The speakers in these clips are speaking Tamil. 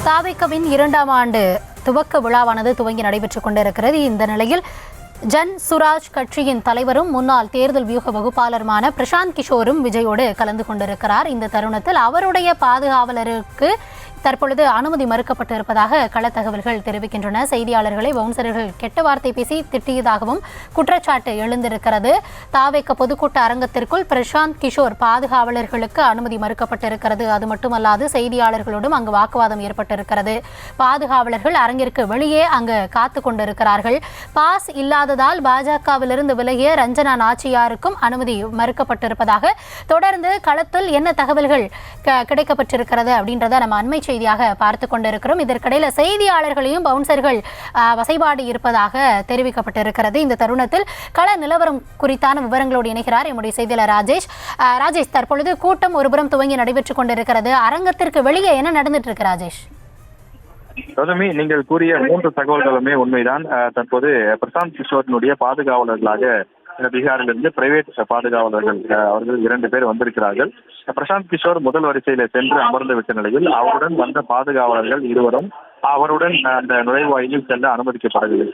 தாவேக்காவின் 2ஆம் ஆண்டு துவக்க விழாவானது துவங்கி நடைபெற்றுக் கொண்டிருக்கிறது. இந்த நிலையில் ஜன் சுராஜ் கட்சியின் தலைவரும் முன்னாள் தேர்தல் வியூக வகுப்பாளருமான பிரசாந்த் கிஷோரும் விஜயோடு கலந்து கொண்டிருக்கிறார். இந்த தருணத்தில் அவருடைய பாதுகாவலருக்கு தற்பொழுது அனுமதி மறுக்கப்பட்டிருப்பதாக கள தகவல்கள் தெரிவிக்கின்றன. செய்தியாளர்களை பவுன்சர்கள் கெட்ட வார்த்தை பேசி திட்டியதாகவும் குற்றச்சாட்டு எழுந்திருக்கிறது. தாவேக்க பொதுக்கூட்ட அரங்கத்திற்குள் பிரசாந்த் கிஷோர் பாதுகாவலர்களுக்கு அனுமதி மறுக்கப்பட்டிருக்கிறது. அது மட்டுமல்லாது செய்தியாளர்களோடும் அங்கு வாக்குவாதம் ஏற்பட்டிருக்கிறது. பாதுகாவலர்கள் அரங்கிற்கு வெளியே அங்கு காத்து கொண்டிருக்கிறார்கள். பாஸ் இல்லாததால் பாஜகவிலிருந்து விலகிய ரஞ்சனா நாச்சியாருக்கும் அனுமதி மறுக்கப்பட்டிருப்பதாக தொடர்ந்து களத்தில் என்ன தகவல்கள் கிடைக்கப்பட்டிருக்கிறது அப்படின்றத நம்ம அண்மை செய்தியாக பார்த்து கொண்டிருக்கிறோம். இதற்கிடையில செய்தியாளர்களையும் பவுன்சர்கள் வசைபாடி இருப்பதாக தெரிவிக்கப்பட்டிருக்கிறது. இந்த தருணத்தில் கள நிலவரம் குறித்தான விவரங்களோடு இணைகிறார் எம்முடைய செய்தியாளர் ராஜேஷ். தற்பொழுது கூட்டம் ஒருபுறம் துவங்கி நடைபெற்றுக் கொண்டிருக்கிறது. அரங்கத்திற்கு வெளியே என்ன நடந்துட்டு இருக்கு ராஜேஷ்? கௌதமி, நீங்கள் கூறிய 3 தகவல்களுமே உண்மைதான். தற்போது பிரசாந்த் கிஷோரினுடைய பாதுகாவலர்களாக பீகாரிலிருந்து பிரைவேட் பாதுகாவலர்கள் அவர்கள் 2 பேர் வந்திருக்கிறார்கள். பிரசாந்த் கிஷோர் முதல் வரிசையில சென்று அமர்ந்து விட்ட நிலையில் அவருடன் வந்த பாதுகாவலர்கள் இருவரும் அவருடன் அந்த நுழைவாயிலில் செல்ல அனுமதிக்கப்படவில்லை.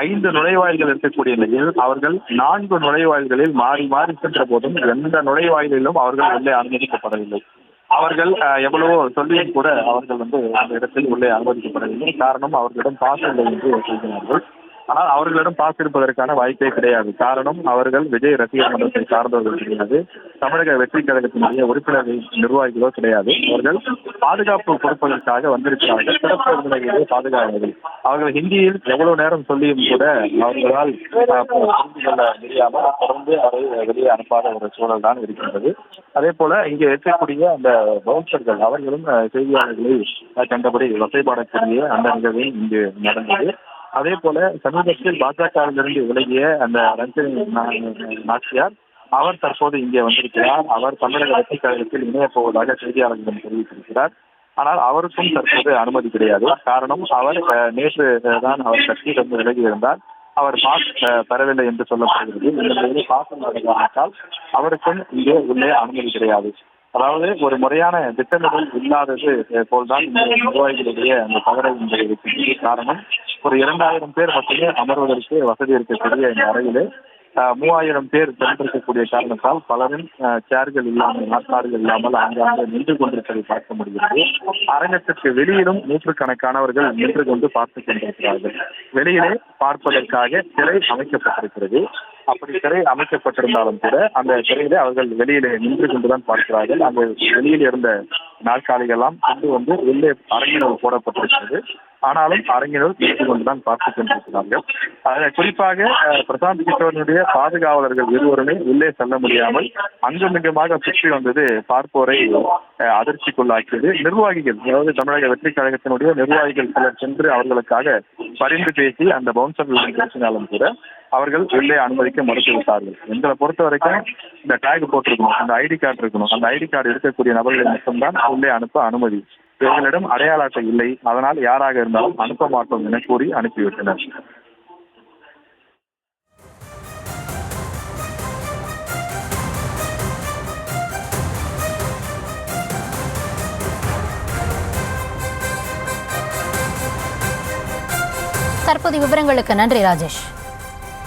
5 நுழைவாயில்கள் இருக்கக்கூடிய நிலையில் அவர்கள் 4 நுழைவாயில்களில் மாறி மாறி சென்ற போதும் எந்த நுழைவாயிலிலும் அவர்கள் உள்ளே அனுமதிக்கப்படவில்லை. அவர்கள் எவ்வளவோ சொல்லியும் கூட அவர்கள் அந்த இடத்தில் உள்ளே அனுமதிக்கப்படவில்லை. காரணம், அவர்களிடம் பாஸ் இல்லை என்று சொல்கிறார்கள். ஆனால் அவர்களிடம் பாஸ் இருப்பதற்கான வாய்ப்பே கிடையாது. காரணம், அவர்கள் விஜய் ரசிகர் மன்றத்தை சார்ந்தவர்கள் கிடையாது, தமிழக வெற்றி கழகத்தினுடைய உறுப்பினர்கள் நிர்வாகிகளோ கிடையாது. அவர்கள் பாதுகாப்பு கொடுப்பதற்காக வந்திருக்கிறார்கள். சிறப்பு விருந்தினர்களே பாதுகாவலர்கள். அவர்கள் ஹிந்தியில் எவ்வளவு நேரம் சொல்லியும் கூட அவர்களால் புரிந்து கொள்ள முடியாமல் தொடர்ந்து அவரை வெளியே அனுப்பாத ஒரு சூழல் தான் இருக்கின்றது. அதே போல இங்கே இருக்கக்கூடிய அந்த பவுன்சர்கள் அவர்களும் செய்தியாளர்களை கண்டபடி வசைபாடக்கூடிய அந்த நிகழ்வு இங்கு நடந்தது. அதே போல சமீபத்தில் பாஜகவிலிருந்து விலகிய அந்த ரஞ்சனா நாச்சியார் அவர் தற்போது இங்கே வந்திருக்கிறார். அவர் தமிழக வெற்றி கழகத்தில் இணையப் போவதாக செய்தியாளர்களிடம் தெரிவித்திருக்கிறார். ஆனால் அவருக்கும் தற்போது அனுமதி கிடையாது. காரணம், அவர் நேற்று தான் அவர் கட்சியிலிருந்து விலகி இருந்தார். அவர் பாஸ் பெறவில்லை என்று சொல்லப்படுகிறது. இந்த பாஸ் காரணத்தால் அவருக்கும் இங்கே உள்ளே அனுமதி கிடையாது. அதாவது ஒரு முறையான திட்டமிடல் இல்லாதது போல்தான் இந்த நிர்வாகிகளுடைய அந்த தவறை இருக்கின்றது. காரணம், ஒரு 2000 பேர் மட்டுமே அமர்வதற்கு வசதி இருக்கக்கூடிய இந்த அறையிலே 3000 பேர் திரண்டிருக்கக்கூடிய காரணத்தால் பலரும் சேர்கள் இல்லாமல், நாற்காலிகள் இல்லாமல் ஆங்காங்கே நின்று கொண்டிருப்பதை பார்க்க முடிகிறது. அரங்கத்திற்கு வெளியிலும் நூற்றுக்கணக்கானவர்கள் நின்று கொண்டு பார்த்துக் கொண்டிருக்கிறார்கள். வெளியிலே பார்ப்பதற்காக சிலை அமைக்கப்பட்டிருக்கிறது. அப்படி சிலை அமைக்கப்பட்டிருந்தாலும் கூட அந்த சிலையிலே அவர்கள் வெளியிலே நின்று கொண்டுதான் பார்க்கிறார்கள். அந்த வெளியில் இருந்த நாற்காலிகள் எல்லாம் கொண்டு உள்ளே அரங்கினர் போடப்பட்டிருக்கிறது. ஆனாலும் அரங்கினர் நின்று கொண்டுதான் பார்த்துக் கொண்டிருக்கிறார்கள். குறிப்பாக பிரசாந்த் கிஷோரினுடைய பாதுகாவலர்கள் இருவருமே உள்ளே செல்ல முடியாமல் அங்குமிங்குமாக சுற்றி வந்தது பார்ப்போரை அதிர்ச்சிக்குள்ளாக்கியது. நிர்வாகிகள், அதாவது தமிழக வெற்றி கழகத்தினுடைய நிர்வாகிகள் சிலர் சென்று அவர்களுக்காக பரிந்து பேசி அந்த பவுன்சர்கள் பேசினாலும் கூட அவர்கள் உள்ளே அனுமதிக்க மறுத்துவிட்டார்கள். எங்களை பொறுத்த வரைக்கும் இந்த டேக் போட்டிருக்கணும், அந்த ஐடி கார்டு இருக்கணும். அந்த ஐடி கார்டு இருக்கக்கூடிய நபர்களை மட்டும்தான் உள்ளே அனுப்ப அனுமதி. இவர்களிடம் அடையாள அட்டை இல்லை, அதனால் யாராக இருந்தாலும் அனுப்ப மாட்டோம் என கூறி அனுப்பிவிட்டனர். தற்போதைய விவரங்களுக்கு நன்றி ராஜேஷ்.